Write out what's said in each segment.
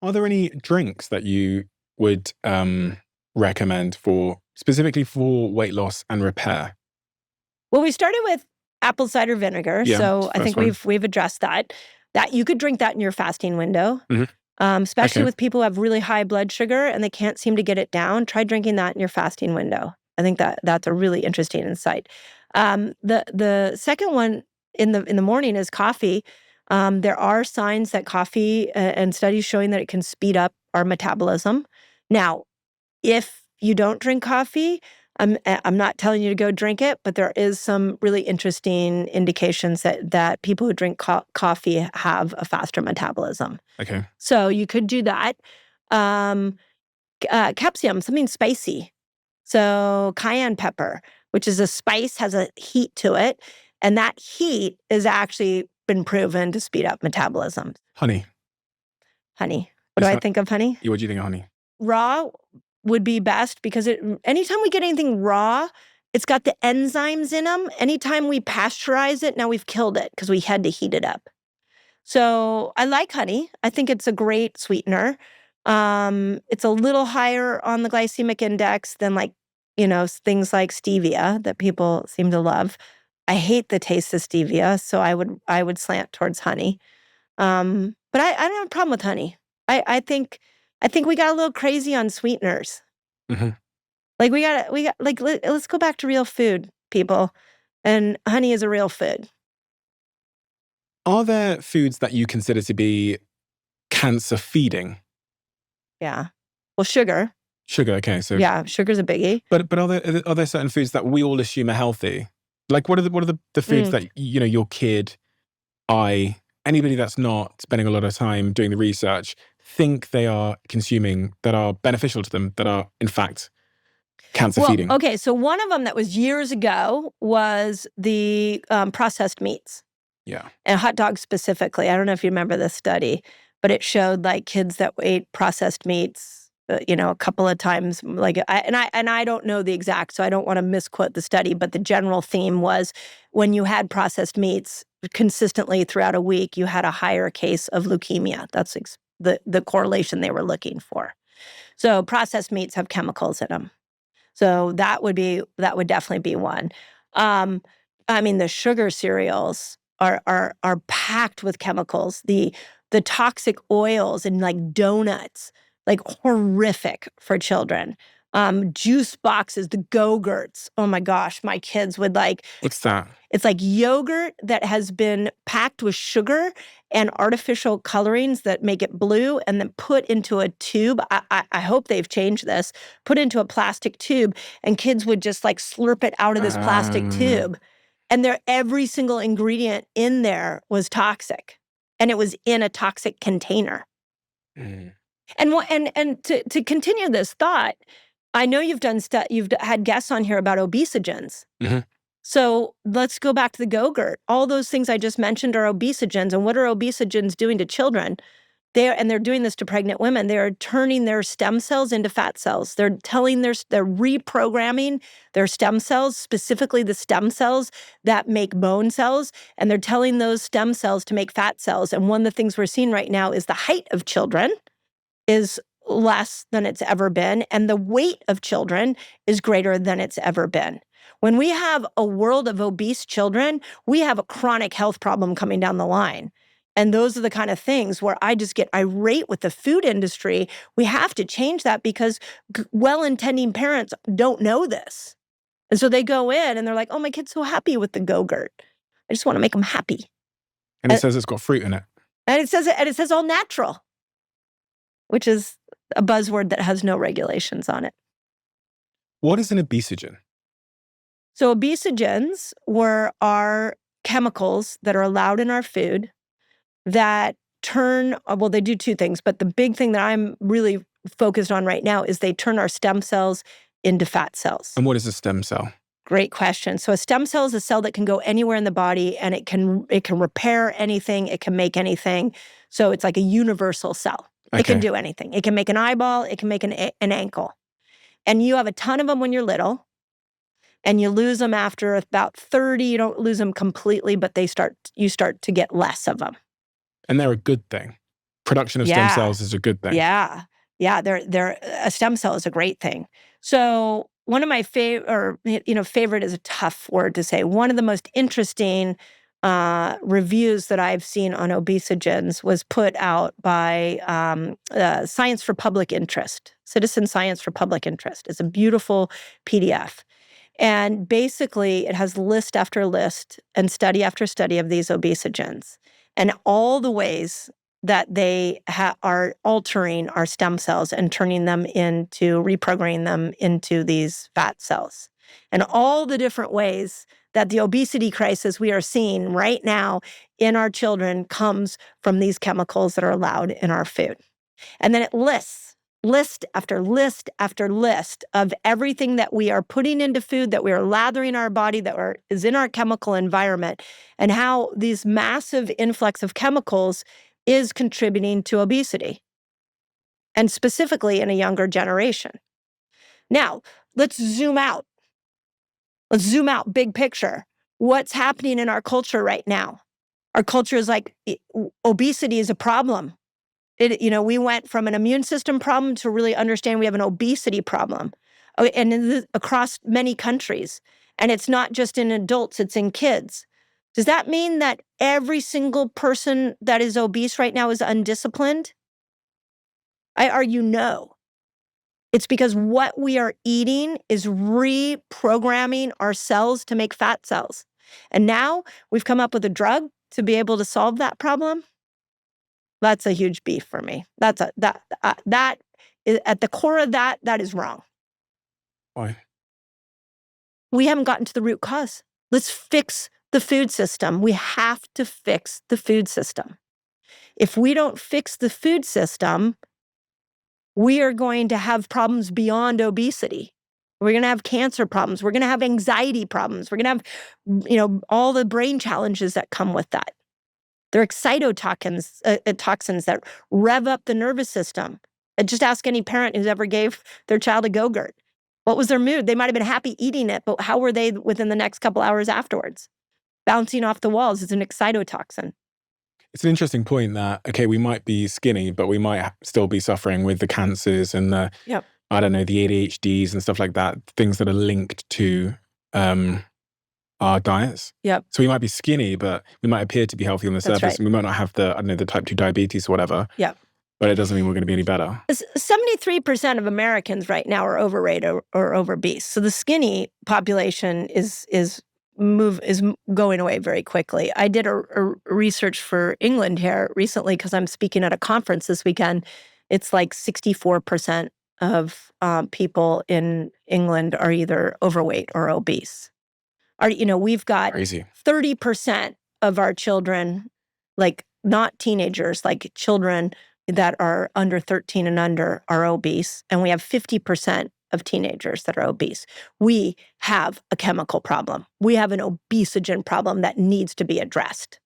Are there any drinks that you would recommend specifically for weight loss and repair? Well, we started with apple cider vinegar, Yeah, so I think one. we've addressed that. That you could drink that in your fasting window, especially with people who have really high blood sugar and they can't seem to get it down. Try drinking that in your fasting window. I think that's a really interesting insight. The second one in the morning is coffee. There are signs that coffee and studies showing that it can speed up our metabolism. Now, if you don't drink coffee, I'm not telling you to go drink it, but there is some really interesting indications that people who drink coffee have a faster metabolism. Okay. So you could do that. Capsicum, something spicy. So cayenne pepper, which is a spice, has a heat to it. And that heat has actually been proven to speed up metabolism. Honey. Honey. What do I think of honey? What do you think of honey? Raw would be best because anytime we get anything raw, it's got the enzymes in them. Anytime we pasteurize it, now we've killed it because we had to heat it up. So I like honey. I think it's a great sweetener. It's a little higher on the glycemic index than things like stevia that people seem to love. I hate the taste of stevia, so I would slant towards honey. But I don't have a problem with honey. I think we got a little crazy on sweeteners. Mm-hmm. Let's go back to real food, people. And honey is a real food. Are there foods that you consider to be cancer feeding? Yeah. Well, sugar. Sugar, okay. So yeah, sugar's a biggie. But are there certain foods that we all assume are healthy? Like what are the foods that your kid, anybody that's not spending a lot of time doing the research think they are consuming that are beneficial to them, that are in fact cancer feeding? Okay, so one of them that was years ago was the processed meats. Yeah. And hot dogs specifically. I don't know if you remember this study, but it showed kids that ate processed meats, a couple of times. I don't know the exact, so I don't want to misquote the study, but the general theme was when you had processed meats consistently throughout a week, you had a higher case of leukemia. That's the correlation they were looking for. So processed meats have chemicals in them. So that would definitely be one. The sugar cereals are packed with chemicals. The toxic oils in donuts, horrific for children. Juice boxes, the Go-Gurts. Oh my gosh, my kids would What's that? It's like yogurt that has been packed with sugar and artificial colorings that make it blue and then put into a tube. I hope they've changed this. Put into a plastic tube and kids would just slurp it out of this plastic tube. And every single ingredient in there was toxic. And it was in a toxic container. And to continue this thought, I know you've had guests on here about obesogens. Mm-hmm. So let's go back to the Go-Gurt. All those things I just mentioned are obesogens. And what are obesogens doing to children? They're doing this to pregnant women. They're turning their stem cells into fat cells. They're reprogramming their stem cells, specifically the stem cells that make bone cells, and they're telling those stem cells to make fat cells. And one of the things we're seeing right now is the height of children is less than it's ever been, and the weight of children is greater than it's ever been. When we have a world of obese children, we have a chronic health problem coming down the line. And those are the kind of things where I just get irate with the food industry. We have to change that because well-intending parents don't know this. And so they go in and they're like, oh, my kid's so happy with the Go-Gurt. I just want to make them happy. And it says it's got fruit in it. And it says all natural, which is a buzzword that has no regulations on it. What is an obesogen? So obesogens are chemicals that are allowed in our food that they do two things, but the big thing that I'm really focused on right now is they turn our stem cells into fat cells. And what is a stem cell? Great question. So a stem cell is a cell that can go anywhere in the body and it can repair anything, it can make anything. So it's like a universal cell. Okay. It can do anything. It can make an eyeball, it can make an ankle. And you have a ton of them when you're little. And you lose them after about 30. You don't lose them completely, but you start to get less of them. And they're a good thing. production of stem cells is a good thing. Yeah. A stem cell is a great thing. So one of my favorite is a tough word to say. One of the most interesting reviews that I've seen on obesogens was put out by Science for Public Interest, Citizen Science for Public Interest. It's a beautiful PDF. And basically, it has list after list and study after study of these obesogens and all the ways that they are altering our stem cells and reprogramming them into these fat cells. And all the different ways that the obesity crisis we are seeing right now in our children comes from these chemicals that are allowed in our food. And then it lists list after list after list of everything that we are putting into food, that we are lathering our body, that is in our chemical environment, and how these massive influx of chemicals is contributing to obesity, and specifically in a younger generation. Now, let's zoom out. Let's zoom out, big picture. What's happening in our culture right now? Our culture is like, obesity is a problem. We went from an immune system problem to really understand we have an obesity problem, and across many countries. And it's not just in adults, it's in kids. Does that mean that every single person that is obese right now is undisciplined? I argue no. It's because what we are eating is reprogramming our cells to make fat cells. And now we've come up with a drug to be able to solve that problem. That's a huge beef for me. That is at the core of that is wrong. Why? We haven't gotten to the root cause. Let's fix the food system. We have to fix the food system. If we don't fix the food system, we are going to have problems beyond obesity. We're going to have cancer problems. We're going to have anxiety problems. We're going to have, all the brain challenges that come with that. They're excitotoxins, toxins that rev up the nervous system. Just ask any parent who's ever gave their child a Go-Gurt. What was their mood? They might have been happy eating it, but how were they within the next couple hours afterwards? Bouncing off the walls is an excitotoxin. It's an interesting point that, okay, we might be skinny, but we might still be suffering with the cancers and the ADHDs and stuff like that, things that are linked to our diets. Yep. So we might be skinny, but we might appear to be healthy on the surface. Right. And we might not have the type 2 diabetes or whatever. Yep. But it doesn't mean we're going to be any better. 73% of Americans right now are overweight or obese. So the skinny population is going away very quickly. I did a research for England here recently because I'm speaking at a conference this weekend. It's like 64% of people in England are either overweight or obese. We've got Crazy. 30% of our children, like not teenagers, like children that are under 13 and under are obese. And we have 50% of teenagers that are obese. We have a chemical problem. We have an obesogen problem that needs to be addressed.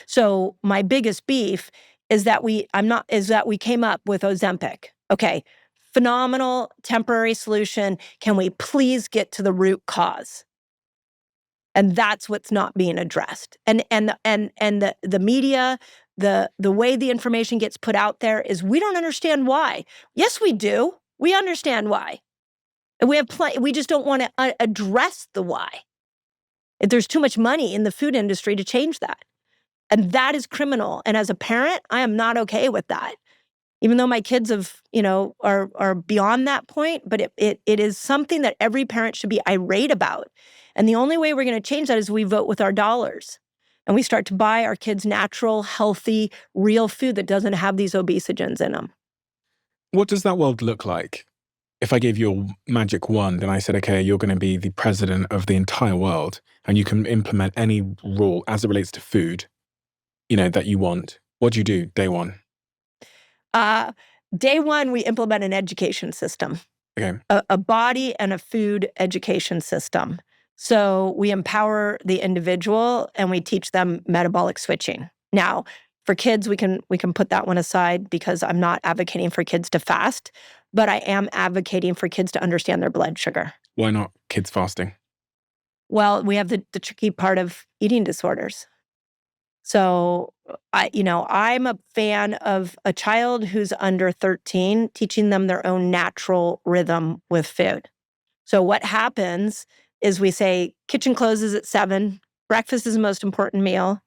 So my biggest beef is that we came up with Ozempic. Okay, phenomenal temporary solution. Can we please get to the root cause? And that's what's not being addressed. And the media, the way the information gets put out there is we don't understand why. Yes, we do. We understand why. And we just don't want to address the why. There's too much money in the food industry to change that. And that is criminal. And as a parent, I am not okay with that. Even though my kids are beyond that point, but it is something that every parent should be irate about. And the only way we're going to change that is we vote with our dollars. And we start to buy our kids natural, healthy, real food that doesn't have these obesogens in them. What does that world look like? If I gave you a magic wand and I said, okay, you're going to be the president of the entire world and you can implement any rule as it relates to food, that you want, what do you do day one? Day one, we implement an education system. Okay. A body and a food education system. So we empower the individual and we teach them metabolic switching. Now, for kids, we can put that one aside because I'm not advocating for kids to fast, but I am advocating for kids to understand their blood sugar. Why not kids fasting? Well, we have the tricky part of eating disorders. So I'm a fan of a child who's under 13, teaching them their own natural rhythm with food. So what happens is we say kitchen closes at 7, breakfast is the most important meal.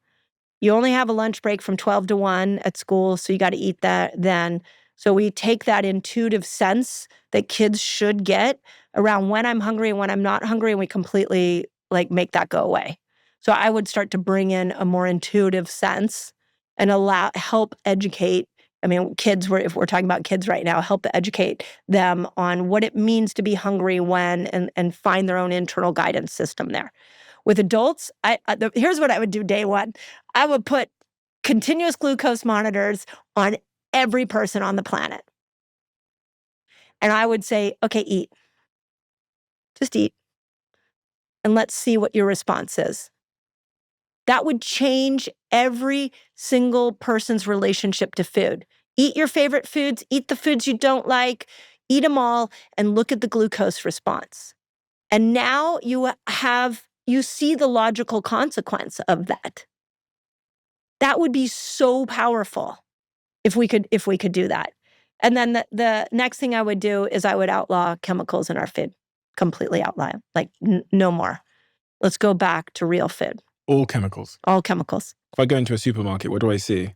You only have a lunch break from 12 to 1 at school, so you got to eat that then. So we take that intuitive sense that kids should get around when I'm hungry and when I'm not hungry, and we completely make that go away. So I would start to bring in a more intuitive sense and help educate. I mean, kids, if we're talking about kids right now, help educate them on what it means to be hungry when, and find their own internal guidance system there. With adults, here's what I would do day one. I would put continuous glucose monitors on every person on the planet. And I would say, okay, eat. Just eat. And let's see what your response is. That would change every single person's relationship to food. Eat your favorite foods, eat the foods you don't like, eat them all, and look at the glucose response. And now you see the logical consequence of that. That would be so powerful if we could do that. And then the next thing I would do is I would outlaw chemicals in our food. Completely outlaw them. No more. Let's go back to real food. All chemicals. All chemicals. If I go into a supermarket, what do I see?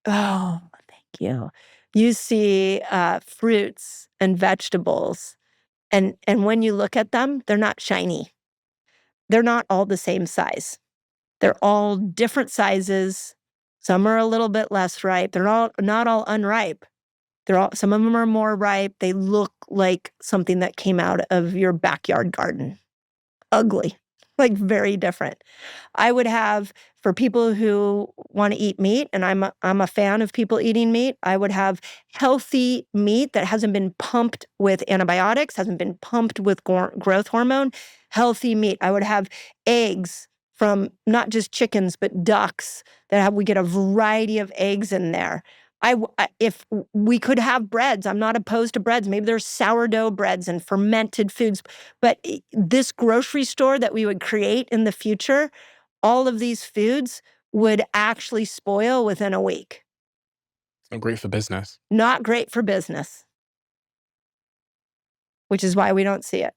Oh, thank you. You see fruits and vegetables. And when you look at them, they're not shiny. They're not all the same size. They're all different sizes. Some are a little bit less ripe. They're not all unripe. Some of them are more ripe. They look like something that came out of your backyard garden. Ugly, very different. I would have, for people who want to eat meat, and I'm a fan of people eating meat, I would have healthy meat that hasn't been pumped with antibiotics, hasn't been pumped with growth hormone, healthy meat. I would have eggs from not just chickens, but ducks we get a variety of eggs in there. If we could have breads, I'm not opposed to breads. Maybe there's sourdough breads and fermented foods. But this grocery store that we would create in the future, all of these foods would actually spoil within a week. Not great for business. Not great for business. Which is why we don't see it.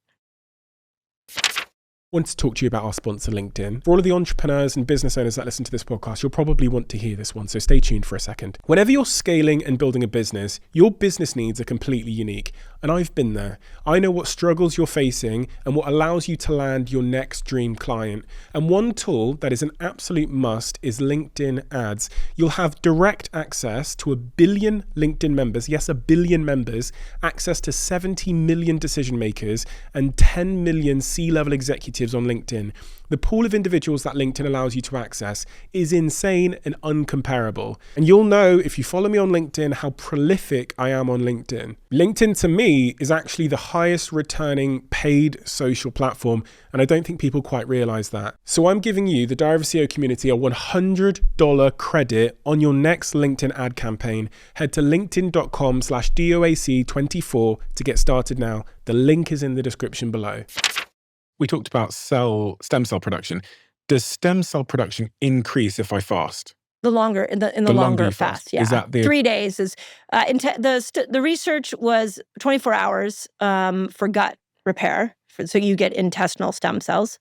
I want to talk to you about our sponsor, LinkedIn. For all of the entrepreneurs and business owners that listen to this podcast, you'll probably want to hear this one, so stay tuned for a second. Whenever you're scaling and building a business, your business needs are completely unique. And I've been there. I know what struggles you're facing and what allows you to land your next dream client. And one tool that is an absolute must is LinkedIn ads. You'll have direct access to 1 billion LinkedIn members, yes, 1 billion members, access to 70 million decision makers and 10 million C-level executives on LinkedIn. The pool of individuals that LinkedIn allows you to access is insane and uncomparable. And you'll know if you follow me on LinkedIn how prolific I am on LinkedIn. LinkedIn to me is actually the highest returning paid social platform, and I don't think people quite realize that. So I'm giving you, the Diary of a CEO community, a $100 credit on your next LinkedIn ad campaign. Head to linkedin.com/DOAC24 to get started now. The link is in the description below. We talked about stem cell production. Does stem cell production increase if I fast? The longer in the longer fast, yeah. Is that 3 days is the research was 24 hours for gut repair, so you get intestinal stem cells,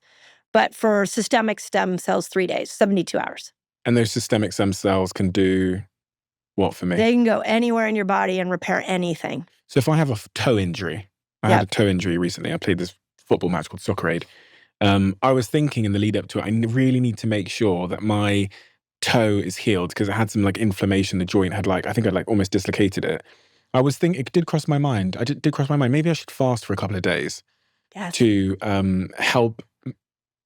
but for systemic stem cells, 3 days, 72 hours. And those systemic stem cells can do what for me? They can go anywhere in your body and repair anything. So if I have a toe injury, I had a toe injury recently. I played this football match called Soccer Aid. I was thinking in the lead up to it, I really need to make sure that my toe is healed because it had some inflammation. The joint had I think I'd almost dislocated it. I was thinking, it did cross my mind. Did cross my mind. Maybe I should fast for a couple of days to help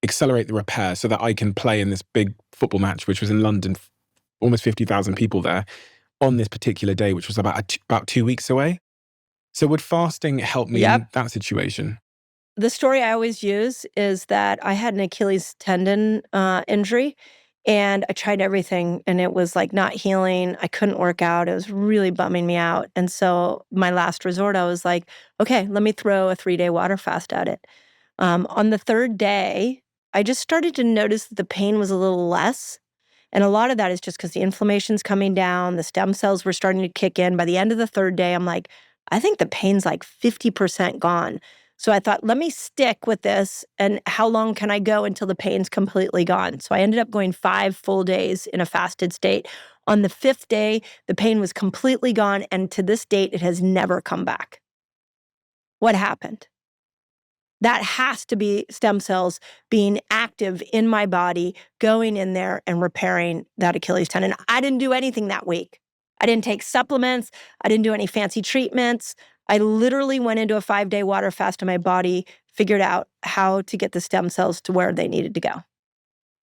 accelerate the repair so that I can play in this big football match, which was in London, almost 50,000 people there on this particular day, which was about 2 weeks away. So would fasting help me in that situation? The story I always use is that I had an Achilles tendon injury, and I tried everything, and it was not healing. I couldn't work out. It was really bumming me out. And so my last resort, I was like, okay, let me throw a 3-day water fast at it. On the third day, I just started to notice that the pain was a little less. And a lot of that is just because the inflammation's coming down, the stem cells were starting to kick in. By the end of the third day, I'm like, I think the pain's like 50% gone. So I thought, let me stick with this. And how long can I go until the pain's completely gone? So I ended up going 5 full days in a fasted state. On the 5th day, the pain was completely gone. And to this date, it has never come back. What happened? That has to be stem cells being active in my body, going in there and repairing that Achilles tendon. I didn't do anything that week. I didn't take supplements. I didn't do any fancy treatments. I literally went into a 5-day water fast and my body figured out how to get the stem cells to where they needed to go.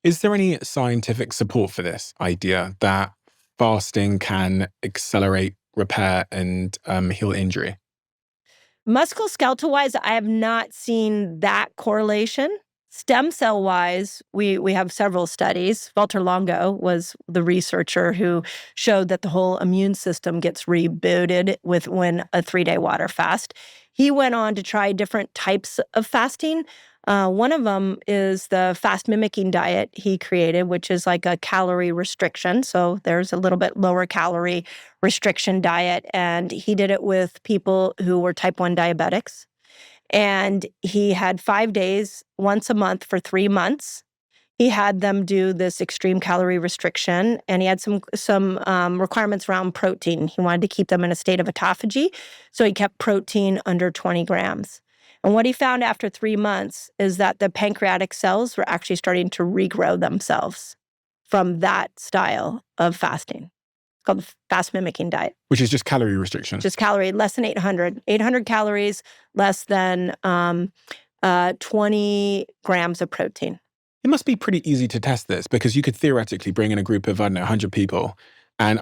Is there any scientific support for this idea that fasting can accelerate repair and heal injury? Musculoskeletal-wise, I have not seen that correlation. Stem cell-wise, we have several studies. Walter Longo was the researcher who showed that the whole immune system gets rebooted when a 3-day water fast. He went on to try different types of fasting. One of them is the fast mimicking diet he created, which is like a calorie restriction. So there's a little bit lower calorie restriction diet. And he did it with people who were type 1 diabetics. And he had 5 days, once a month for 3 months. He had them do this extreme calorie restriction, and he had some requirements around protein. He wanted to keep them in a state of autophagy, so he kept protein under 20 grams. And what he found after 3 months is that the pancreatic cells were actually starting to regrow themselves from that style of fasting. It's called the fast mimicking diet. Which is just calorie restriction. Just calorie, less than 800. 800 calories, less than 20 grams of protein. It must be pretty easy to test this because you could theoretically bring in a group of, 100 people and,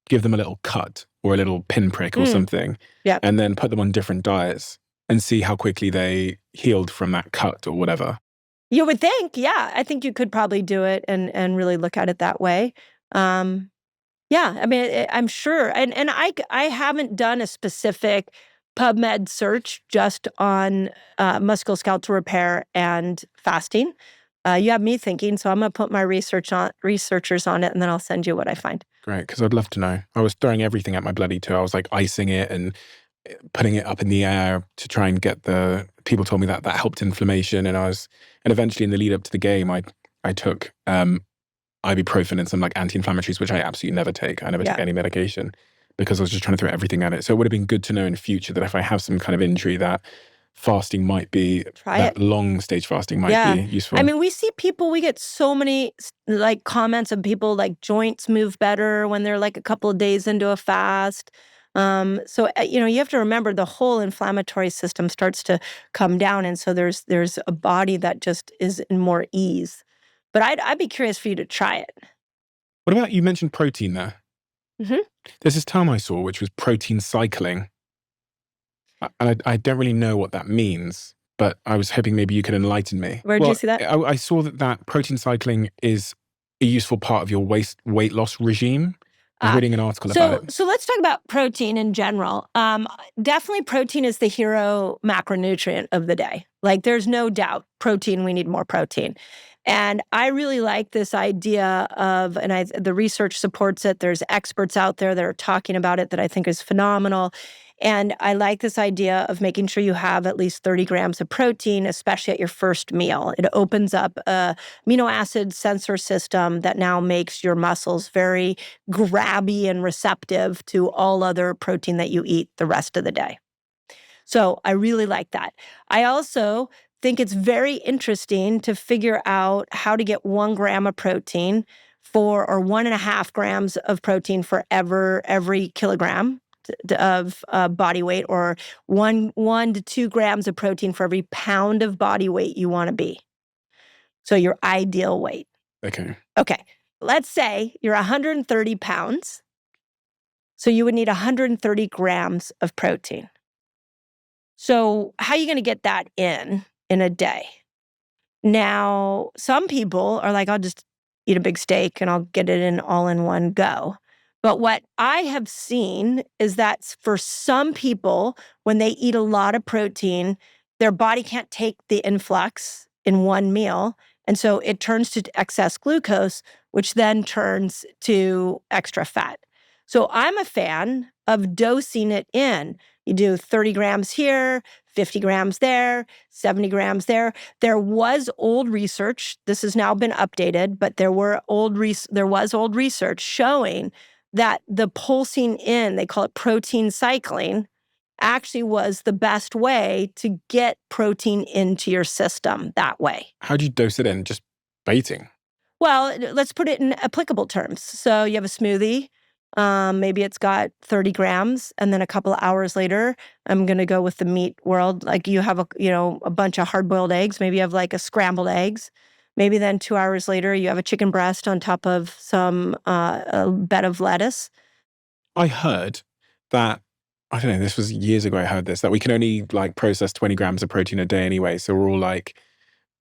give them a little cut or a little pinprick or something. Yeah. And then put them on different diets and see how quickly they healed from that cut or whatever. You would think, yeah. I think you could probably do it and really look at it that way. Yeah, I mean, I'm sure. And I haven't done a specific PubMed search just on musculoskeletal repair and fasting. You have me thinking, so I'm going to put my researchers on it, and then I'll send you what I find. Great, because I'd love to know. I was throwing everything at my bloody toe. I was like icing it and putting it up in the air to try and get people told me that helped inflammation. And eventually in the lead up to the game, I took ibuprofen and some like anti-inflammatories, which I absolutely never take. I never take any medication because I was just trying to throw everything at it. So it would have been good to know in future that if I have some kind of injury that fasting might be, long stage fasting might be useful. I mean, we get so many like comments of people like joints move better when they're like a couple of days into a fast. So, you have to remember the whole inflammatory system starts to come down. And so there's a body that just is in more ease. But I'd be curious for you to try it. What about, you mentioned protein there. Mm-hmm. There's this term I saw, which was protein cycling. And I don't really know what that means, but I was hoping maybe you could enlighten me. Where did you see that? I saw that protein cycling is a useful part of your weight loss regime. I was reading an article about it. So let's talk about protein in general. Definitely protein is the hero macronutrient of the day. Like there's no doubt protein, we need more protein. And I really like this idea of, the research supports it. There's experts out there that are talking about it that I think is phenomenal. And I like this idea of making sure you have at least 30 grams of protein, especially at your first meal. It opens up a amino acid sensor system that now makes your muscles very grabby and receptive to all other protein that you eat the rest of the day. So I really like that. I also think it's very interesting to figure out how to get 1 gram of protein or 1.5 grams of protein for every kilogram of body weight, or 1 to 2 grams of protein for every pound of body weight you want to be. So your ideal weight. Okay. Let's say you're 130 pounds. So you would need 130 grams of protein. So how are you going to get that in a day? Now, some people are like, I'll just eat a big steak and I'll get it in all in one go. But what I have seen is that for some people, when they eat a lot of protein, their body can't take the influx in one meal. And so it turns to excess glucose, which then turns to extra fat. So I'm a fan of dosing it in. You do 30 grams here, 50 grams there, 70 grams there. There was old research. This has now been updated, but there was old research showing that the pulsing in, they call it protein cycling, actually was the best way to get protein into your system that way. How do you dose it in? Just baiting? Well, let's put it in applicable terms. So you have a smoothie. Maybe it's got 30 grams, and then a couple of hours later, I'm going to go with the meat world. Like you have a bunch of hard-boiled eggs. Maybe you have like a scrambled eggs. Maybe then 2 hours later, you have a chicken breast on top of some a bed of lettuce. I heard that, I don't know, this was years ago I heard this, that we can only like process 20 grams of protein a day anyway. So we're all like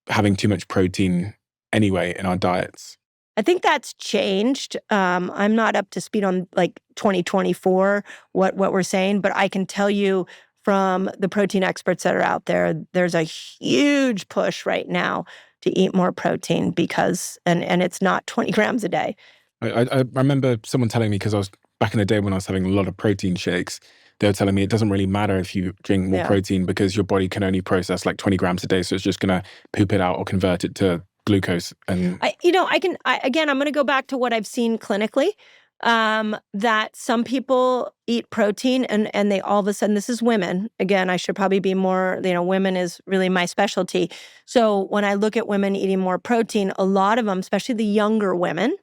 having too much protein anyway in our diets. I think that's changed. I'm not up to speed on like 2024, what we're saying, but I can tell you from the protein experts that are out there, there's a huge push right now to eat more protein because, and it's not 20 grams a day. I remember someone telling me, because I was back in the day when I was having a lot of protein shakes, they were telling me it doesn't really matter if you drink more protein because your body can only process like 20 grams a day. So it's just going to poop it out or convert it to glucose. And I'm going to go back to what I've seen clinically, that some people eat protein and they all of a sudden, this is women. Again, I should probably be more, women is really my specialty. So when I look at women eating more protein, a lot of them, especially the younger women,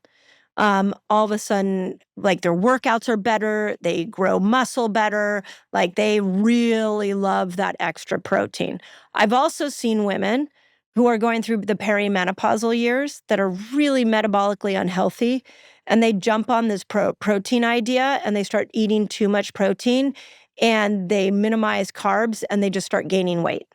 all of a sudden, like their workouts are better, they grow muscle better, like they really love that extra protein. I've also seen women who are going through the perimenopausal years that are really metabolically unhealthy, and they jump on this protein idea and they start eating too much protein and they minimize carbs and they just start gaining weight.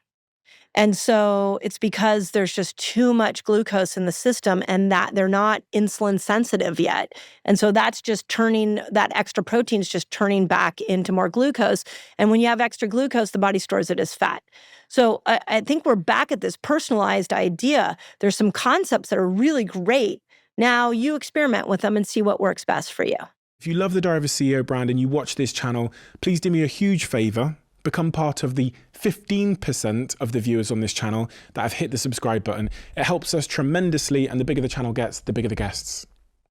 And so it's because there's just too much glucose in the system and that they're not insulin sensitive yet. And so that's just turning, that extra protein is just turning back into more glucose. And when you have extra glucose, the body stores it as fat. So I think we're back at this personalized idea. There's some concepts that are really great. Now you experiment with them and see what works best for you. If you love the Diary of a CEO brand and you watch this channel, please do me a huge favor. Become part of the 15% of the viewers on this channel that have hit the subscribe button. It helps us tremendously, and the bigger the channel gets, the bigger the guests.